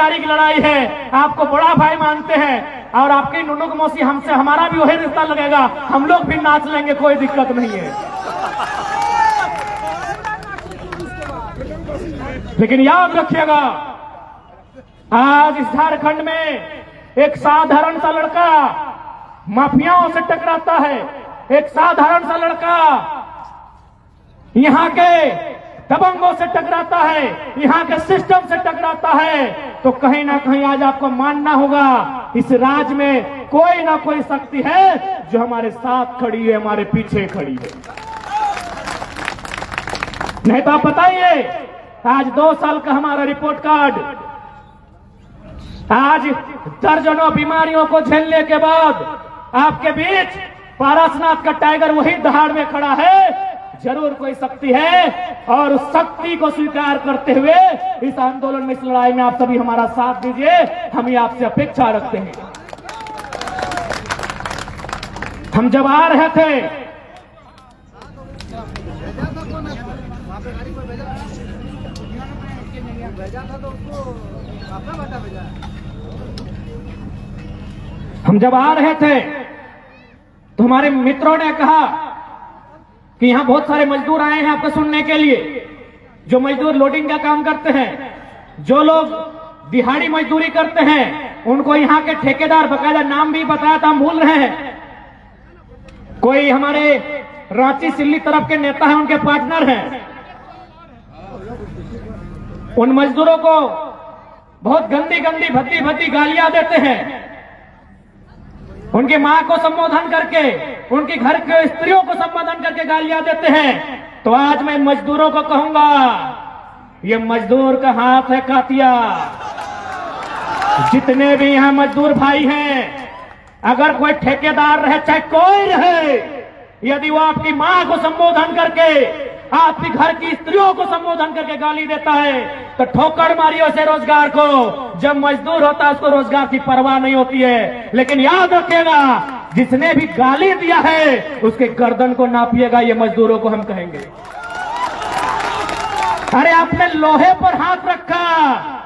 भाईचारे की लड़ाई है, आपको बड़ा भाई मानते हैं और आपकी नुनुक मौसी हमसे हमारा भी वही रिश्ता लगेगा, हम लोग भी नाच लेंगे, कोई दिक्कत नहीं है। लेकिन याद रखिएगा, आज इस झारखंड में एक साधारण सा लड़का माफियाओं से टकराता है, एक साधारण सा लड़का यहाँ के दबंगों से टकराता है, यहाँ के सिस्टम से टकराता है, तो कहीं ना कहीं आज आपको मानना होगा इस राज्य में कोई ना कोई शक्ति है जो हमारे साथ खड़ी है, हमारे पीछे खड़ी है। नहीं तो आप बताइए, आज 2 साल का हमारा रिपोर्ट कार्ड, आज दर्जनों बीमारियों को झेलने के बाद आपके बीच पारसनाथ का टाइगर वही दहाड़ में खड़ा है। जरूर कोई शक्ति है और उस शक्ति को स्वीकार करते हुए इस आंदोलन में, इस लड़ाई में आप सभी हमारा साथ दीजिए, हम ये आपसे अपेक्षा रखते हैं। हम जब आ रहे थे तो हमारे मित्रों ने कहा कि यहां बहुत सारे मजदूर आए हैं आपको सुनने के लिए, जो मजदूर लोडिंग का काम करते हैं, जो लोग दिहाड़ी मजदूरी करते हैं, उनको यहां के ठेकेदार, बकायदा नाम भी बताया था, हम भूल रहे हैं। कोई हमारे रांची सिल्ली तरफ के नेता हैं, उनके पार्टनर हैं, उन मजदूरों को बहुत गंदी गंदी भद्दी भद्दी गालियां देते हैं, उनकी मां को संबोधन करके, उनके घर के स्त्रियों को संबोधन करके गालियां देते हैं। तो आज मैं मजदूरों को कहूंगा, ये मजदूर का हाथ है कातिया। जितने भी यहां मजदूर भाई हैं, अगर कोई ठेकेदार रहे चाहे कोई रहे, यदि वो आपकी मां को संबोधन करके, आपके घर की स्त्रियों को संबोधन करके गाली देता है, तो ठोकर मारियो से रोजगार को। जब मजदूर होता है उसको रोजगार की परवाह नहीं होती है। लेकिन याद रखिएगा, जिसने भी गाली दिया है उसके गर्दन को नापिएगा, ये मजदूरों को हम कहेंगे। अरे आपने लोहे पर हाथ रखा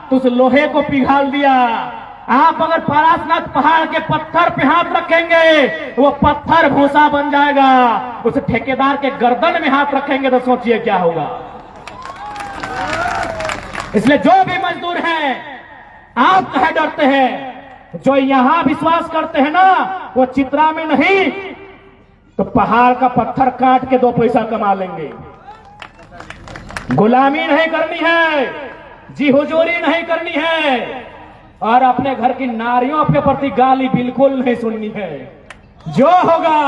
तो उस लोहे को पिघाल दिया। आप अगर पारसनाथ पहाड़ के पत्थर पे हाथ रखेंगे, वो पत्थर भूसा बन जाएगा। उस ठेकेदार के गर्दन में हाथ रखेंगे तो सोचिए क्या होगा। इसलिए जो भी मजदूर हैं, आप कहे डरते हैं, जो यहां विश्वास करते हैं ना, वो चित्रा में नहीं तो पहाड़ का पत्थर काट के 2 पैसा कमा लेंगे। गुलामी नहीं करनी है, जी हुजूरी नहीं करनी है, और अपने घर की नारियों के प्रति गाली बिल्कुल नहीं सुननी है। जो होगा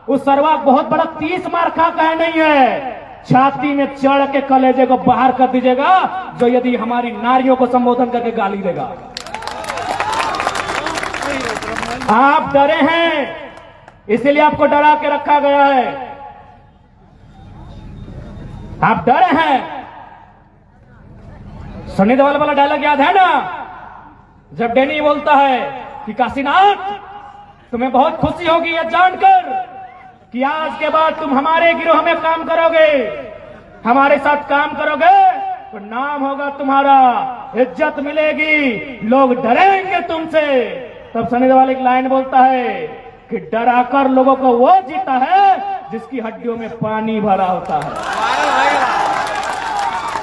उस सरवाक बहुत बड़ा 30 मार्का का नहीं है, छाती में चढ़ के कलेजे को बाहर कर दीजिएगा, जो यदि हमारी नारियों को संबोधन करके गाली देगा। आप डरे हैं, इसीलिए आपको डरा के रखा गया है। आप डरे हैं। सनी देओल वाला डायलॉग याद है ना, जब डैनी बोलता है कि काशीनाथ, तुम्हें बहुत खुशी होगी यह जानकर कि आज के बाद तुम हमारे गिरोह में काम करोगे, हमारे साथ काम करोगे तो नाम होगा तुम्हारा, इज्जत मिलेगी, लोग डरेंगे तुमसे। तब सनी देओल एक लाइन बोलता है कि डराकर लोगों को वो जीता है जिसकी हड्डियों में पानी भरा होता है।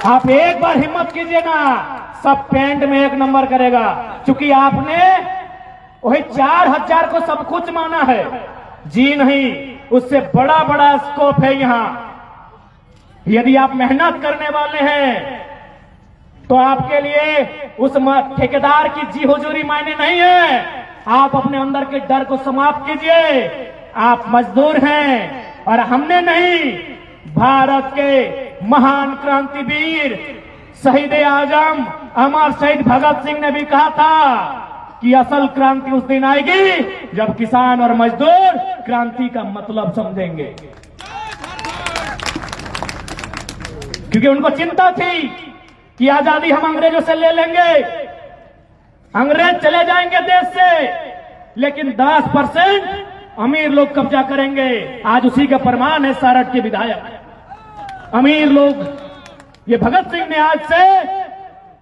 आप एक बार हिम्मत कीजिए ना, सब पेंट में 1 नंबर करेगा। क्योंकि आपने वही 4000 को सब कुछ माना है, जी नहीं, उससे बड़ा बड़ा स्कोप है यहां। यदि आप मेहनत करने वाले हैं तो आपके लिए उस ठेकेदार की जी हुजूरी मायने नहीं है। आप अपने अंदर के डर को समाप्त कीजिए। आप मजदूर हैं और हमने नहीं, भारत के महान क्रांतिवीर शहीद आजम अमर शहीद भगत सिंह ने भी कहा था कि असल क्रांति उस दिन आएगी जब किसान और मजदूर क्रांति का मतलब समझेंगे। क्योंकि उनको चिंता थी कि आजादी हम अंग्रेजों से ले लेंगे, अंग्रेज चले जाएंगे देश से, लेकिन 10% अमीर लोग कब्जा करेंगे। आज उसी का प्रमाण है सारठ के विधायक, अमीर लोग। ये भगत सिंह ने आज से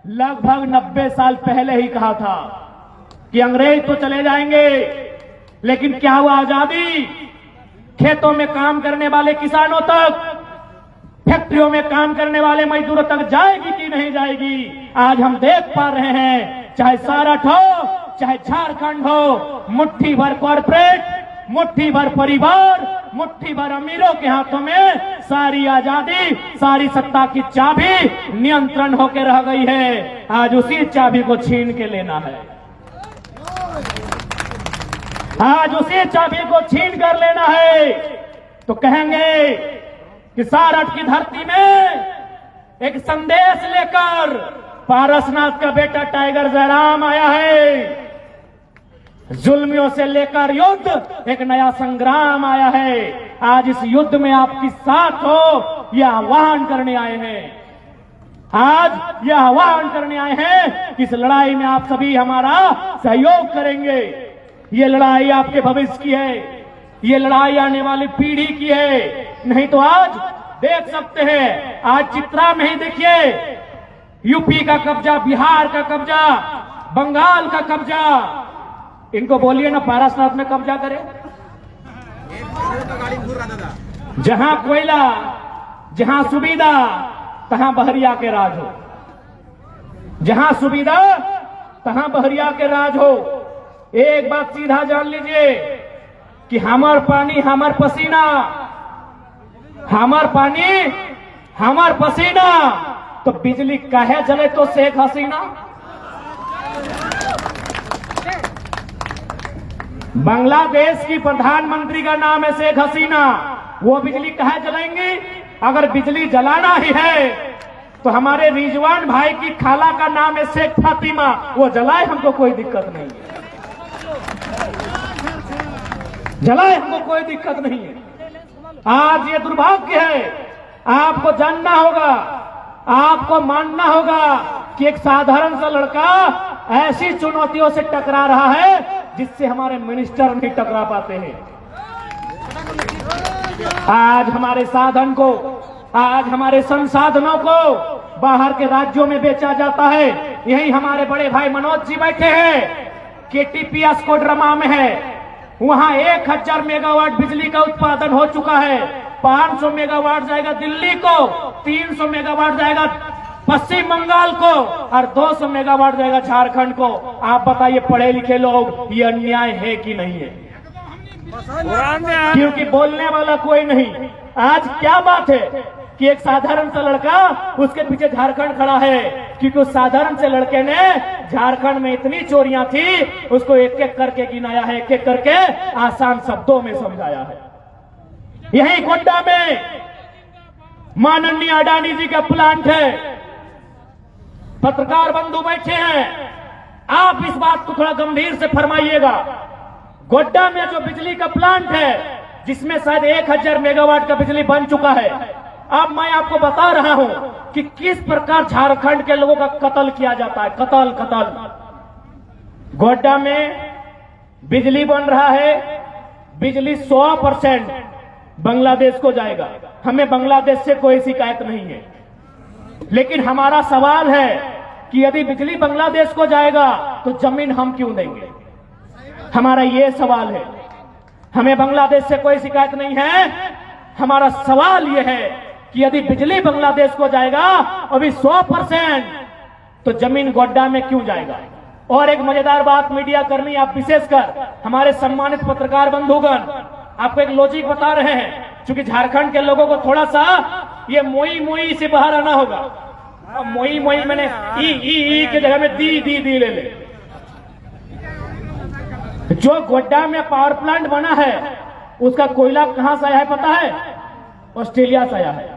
लगभग 90 साल पहले ही कहा था कि अंग्रेज तो चले जाएंगे, लेकिन क्या हुआ आजादी? खेतों में काम करने वाले किसानों तक, फैक्ट्रियों में काम करने वाले मजदूरों तक जाएगी कि नहीं जाएगी? आज हम देख पा रहे हैं, चाहे सारठ हो, चाहे झारखंड हो, मुट्ठी भर कॉर्पोरेट, मुट्ठी भर परिवार, मुट्ठी भर अमीरों के हाथों में सारी आजादी, सारी सत्ता की चाबी नियंत्रण होकर रह गई है। आज उसी चाबी को छीन के लेना है, आज उसी चाबी को छीन कर लेना है। तो कहेंगे कि सारठ की धरती में एक संदेश लेकर पारसनाथ का बेटा टाइगर जयराम आया है। जुल्मियों से लेकर युद्ध, एक नया संग्राम आया है। आज इस युद्ध में आपकी साथ हो, यह आह्वान करने आए हैं। आज यह आह्वान करने आए हैं कि इस लड़ाई में आप सभी हमारा सहयोग करेंगे। ये लड़ाई आपके भविष्य की है, ये लड़ाई आने वाली पीढ़ी की है। नहीं तो आज देख सकते हैं, आज चित्रा में ही देखिए, यूपी का कब्जा, बिहार का कब्जा, बंगाल का कब्जा। इनको बोलिए ना पारसनाथ में कब्जा करे। जहां कोयला, जहां सुविधा, तहां बहरिया के राज हो। जहां सुविधा, तहां बहरिया के राज हो। एक बात सीधा जान लीजिए कि हमार पानी हमार पसीना, हमार पानी हमार पसीना। तो बिजली काहे जले तो शेख हसीना? बांग्लादेश की प्रधानमंत्री का नाम है शेख हसीना। वो बिजली काहे जलाएंगी? अगर बिजली जलाना ही है तो हमारे रिजवान भाई की खाला का नाम है शेख फातिमा, वो जलाए, हमको कोई दिक्कत नहीं है। जलाए, हमको कोई दिक्कत नहीं है। आज ये दुर्भाग्य है, आपको जानना होगा, आपको मानना होगा कि एक साधारण सा लड़का ऐसी चुनौतियों से टकरा रहा है जिससे हमारे मिनिस्टर नहीं टकरा पाते हैं। आज हमारे साधन को, आज हमारे संसाधनों को बाहर के राज्यों में बेचा जाता है। यही हमारे बड़े भाई मनोज जी बैठे हैं, केटीपीएस कोडरमा में है। वहां 1000 मेगावाट बिजली का उत्पादन हो चुका है। 500 मेगावाट जाएगा दिल्ली को, 300 मेगावाट जाएगा पश्चिम बंगाल को और 200 मेगावाट जाएगा झारखंड को। आप बताइए पढ़े लिखे लोग, ये अन्याय है कि नहीं है? क्योंकि बोलने वाला कोई नहीं। आज क्या बात है कि एक साधारण सा लड़का, उसके पीछे झारखंड खड़ा है, क्योंकि उस साधारण से लड़के ने झारखंड में इतनी चोरियां थी, उसको एक एक करके गिनाया है, एक एक करके आसान शब्दों में समझाया है। यही गोड्डा में माननीय अडानी जी का प्लांट है। पत्रकार बंधु बैठे हैं, आप इस बात को थोड़ा गंभीर से फरमाइएगा। गोड्डा में जो बिजली का प्लांट है, जिसमें शायद 1000 मेगावाट का बिजली बन चुका है, अब मैं आपको बता रहा हूं कि किस प्रकार झारखंड के लोगों का कत्ल किया जाता है। कत्ल। गोड्डा में बिजली बन रहा है, बिजली 100% बांग्लादेश को जाएगा। हमें बांग्लादेश से कोई शिकायत नहीं है, लेकिन हमारा सवाल है कि यदि बिजली बांग्लादेश को जाएगा तो जमीन हम क्यों देंगे? हमारा ये सवाल है। हमें बांग्लादेश से कोई शिकायत नहीं है। हमारा सवाल यह है कि यदि बिजली बांग्लादेश को जाएगा अभी 100%, तो जमीन गोड्डा में क्यों जाएगा? और एक मजेदार बात मीडिया कर्मी, आप विशेषकर हमारे सम्मानित पत्रकार बंधुगण, आपको एक लॉजिक बता रहे हैं, क्योंकि झारखंड के लोगों को थोड़ा सा ये मोई से बाहर आना होगा। मोई मैंने ई के जगह में दी ले ले। जो गोड्डा में पावर प्लांट बना है, उसका कोयला कहां से आया है पता है? ऑस्ट्रेलिया से आया है।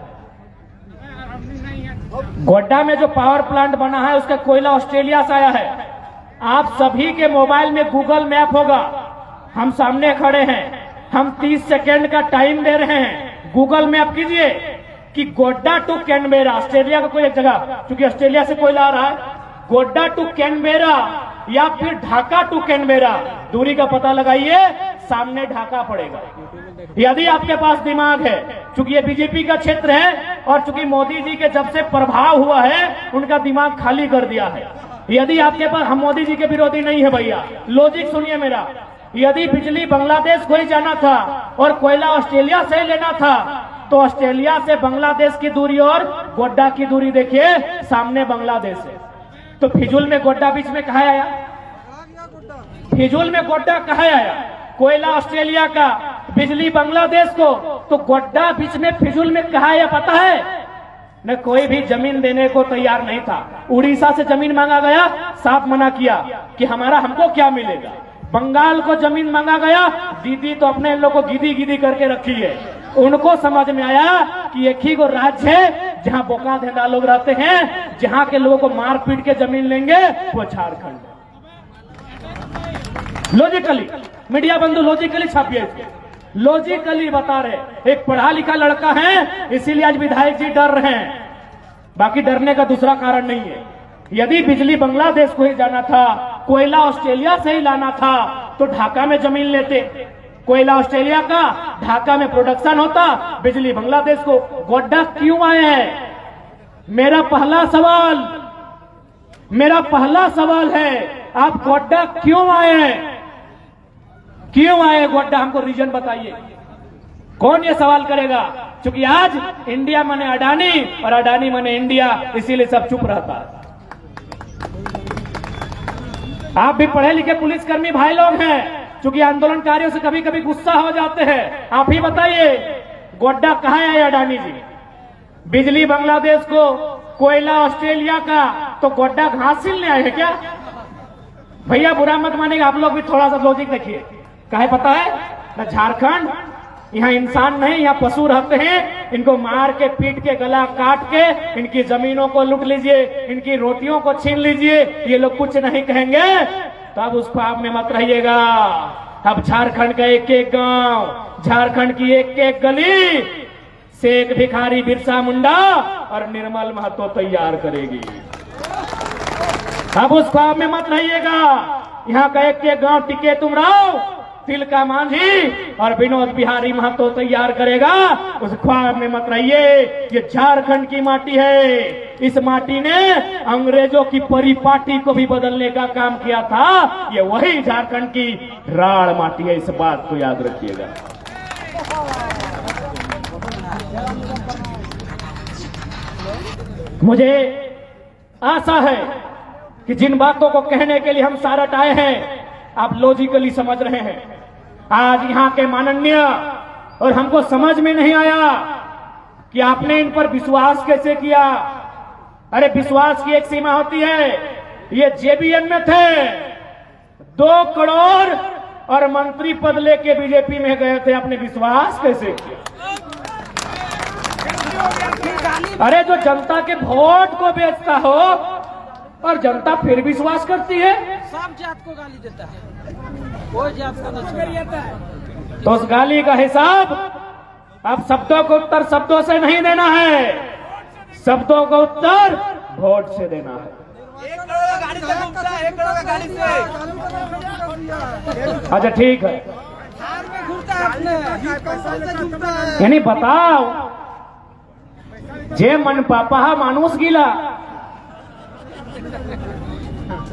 गोड्डा में जो पावर प्लांट बना है, उसका कोयला ऑस्ट्रेलिया से आया है। आप सभी के मोबाइल में गूगल मैप होगा, हम सामने खड़े हैं, हम 30 सेकेंड का टाइम दे रहे हैं। गूगल मैप कीजिए कि गोड्डा टू कैनबेरा, ऑस्ट्रेलिया का कोई एक जगह, क्योंकि ऑस्ट्रेलिया से कोयला आ रहा है, गोड्डा टू कैनबेरा या फिर ढाका टू कैनबेरा, दूरी का पता लगाइए, सामने ढाका पड़ेगा। यदि आपके पास दिमाग है, चूंकि ये बीजेपी का क्षेत्र है और चूंकि मोदी जी के जब से प्रभाव हुआ है उनका दिमाग खाली कर दिया है। यदि आपके पास, हम मोदी जी के विरोधी नहीं है भैया, लॉजिक सुनिए मेरा, यदि बिजली बांग्लादेश को ही जाना था और कोयला ऑस्ट्रेलिया से ही लेना था तो ऑस्ट्रेलिया से बांग्लादेश की दूरी और गोड्डा की दूरी देखिए, सामने बांग्लादेश है। तो फिजूल में गोड्डा बीच में कहा आया? फिजूल में गोड्डा कहा आया? कोयला ऑस्ट्रेलिया का, बिजली बांग्लादेश को, तो गोड्डा बीच में फिजूल में कहा आया पता है? न कोई भी जमीन देने को तैयार नहीं था। उड़ीसा से जमीन मांगा गया, साफ मना किया कि हमको क्या मिलेगा। बंगाल को जमीन मांगा गया, दीदी तो अपने इन लोग को गिदी गिदी करके रखी है। उनको समझ में आया कि एक ही को राज्य है जहां बोका धेंदा लोग रहते हैं, जहां के लोगों को मार पीट के जमीन लेंगे, वो झारखंड। लॉजिकली, मीडिया बंधु लॉजिकली छापिए, लॉजिकली बता रहे। एक पढ़ा लिखा लड़का है, इसीलिए आज विधायक जी डर रहे हैं, बाकी डरने का दूसरा कारण नहीं है। यदि बिजली बांग्लादेश को ही जाना था, कोयला ऑस्ट्रेलिया से ही लाना था, तो ढाका में जमीन लेते। कोयला ऑस्ट्रेलिया का, ढाका में प्रोडक्शन होता, बिजली बांग्लादेश को। गोड्डा क्यों आए हैं? मेरा पहला सवाल है, आप गोड्डा क्यों आए हैं? क्यों आए गोड्डा? हमको रीजन बताइए। कौन ये सवाल करेगा? क्योंकि आज इंडिया माने अडानी और अडानी माने इंडिया, इसीलिए सब चुप रहता है। आप भी पढ़े लिखे पुलिसकर्मी भाई लोग हैं, क्योंकि आंदोलनकारियों से कभी कभी गुस्सा हो जाते हैं। आप ही बताइए, गोड्डा कहाँ है अडानी जी? बिजली बांग्लादेश को, कोयला ऑस्ट्रेलिया का, तो गोड्डा घास सिलने आए हैं क्या? भैया बुरा मत मानेगा, आप लोग भी थोड़ा सा लॉजिक देखिए। काहे पता है ना, झारखंड यहाँ इंसान नहीं, यहाँ पशु रहते हैं। इनको मार के, पीट के, गला काट के, इनकी जमीनों को लूट लीजिए, इनकी रोटियों को छीन लीजिए, ये लोग कुछ नहीं कहेंगे। तो अब उस ख्वाब में मत रहिएगा। अब झारखंड का एक एक गांव, झारखंड की एक एक गली शेख भिखारी, बिरसा मुंडा और निर्मल महतो तैयार करेगी। अब उस ख्वाब में मत रहिएगा। यहाँ का एक एक गांव टिके तुम राव, तिलका मांझी और विनोद बिहारी महतो तैयार करेगा। उस ख्वाब में मत रहिए। ये झारखंड की माटी है। इस माटी ने अंग्रेजों की परिपाटी को भी बदलने का काम किया था। ये वही झारखंड की राड़ माटी है, इस बात को याद रखिएगा। मुझे आशा है कि जिन बातों को कहने के लिए हम सारट आए हैं, आप लॉजिकली समझ रहे हैं। आज यहाँ के माननीय, और हमको समझ में नहीं आया कि आपने इन पर विश्वास कैसे किया। अरे विश्वास की एक सीमा होती है। ये जेबीएम में थे, 2 करोड़ और मंत्री पद लेके बीजेपी में गए थे, आपने विश्वास कैसे किया? अरे जो जनता के वोट को बेचता हो और जनता फिर विश्वास करती है, सब जात को गाली देता है, कोई जात को नहीं छोड़ता है। तो उस गाली का हिसाब अब शब्दों को उत्तर शब्दों से नहीं देना है, शब्दों को उत्तर वोट से देना है। 1 करोड़ गाड़ी से घूमता है, 1 करोड़ गाड़ी से। अच्छा ठीक है, थार में घूमता है अपने, यानी बताओ, जे मन पापा मानुस गिला,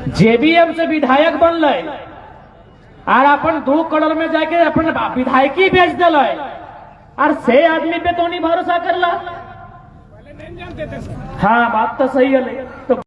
जेबीएम से विधायक बनल और अपन 2 करोड़ में जाके अपन विधायकी बेच दिल और से आदमी पे तो नहीं भरोसा करला। हाँ बात तो सही है। तो